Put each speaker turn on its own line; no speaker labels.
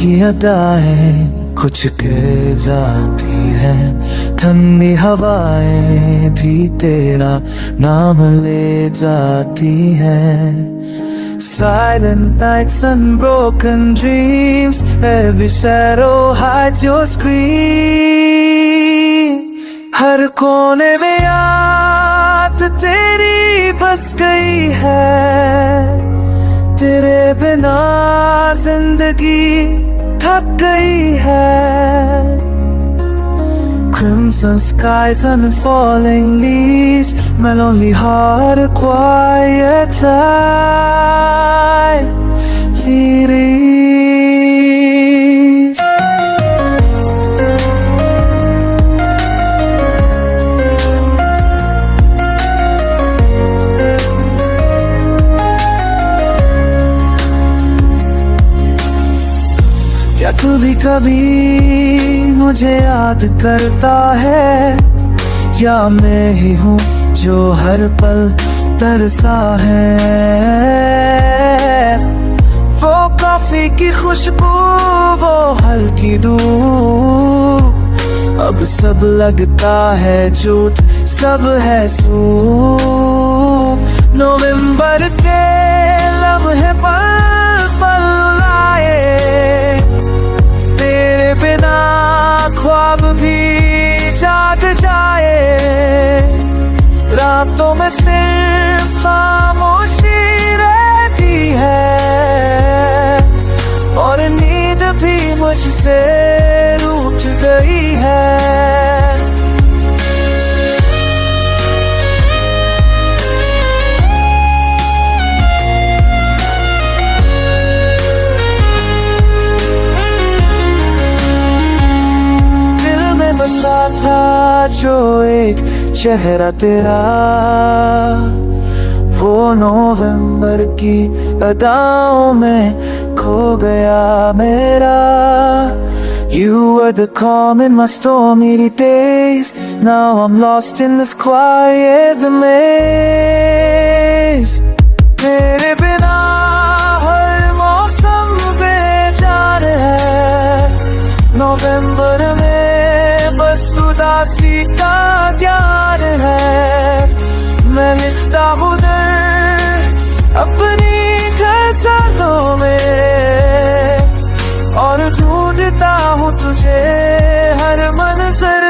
की अदाएं कुछ कह जाती है, ठंडी हवाएं भी तेरा नाम ले जाती है। Silent nights, unbroken dreams, every shadow hides your scream. हर कोने में याद तेरी बस गई है, तेरे बिना जिंदगी थक गई है। Crimson skies and falling leaves, my lonely heart a quiet light leads. क्या तू भी कभी मुझे याद करता है, या मैं ही हूँ जो हर पल तरसा है? वो कॉफी की खुशबू, वो हल्की धूप, अब सब लगता है झूठ, सब है सूप। नवंबर के लम्हे पल पल लाए, तेरे बिना ख्वाब भी जाग जाए। रातों में सिर्फ खामोशी रहती है, और नींद भी मुझसे रूठ गई है। बसा था जो एक चेहरा तेरा, वो नवंबर की अदाओं में खो गया मेरा। You were the calm in my stormy days, now I'm lost in this quiet maze. तेरे बिना हर मौसम बेजार है, नवंबर में बस उदासी का ज्ञान है। मैं लिखता हूँ दर्द अपनी गज़लों में, और ढूंढता हूँ तुझे हर मंज़र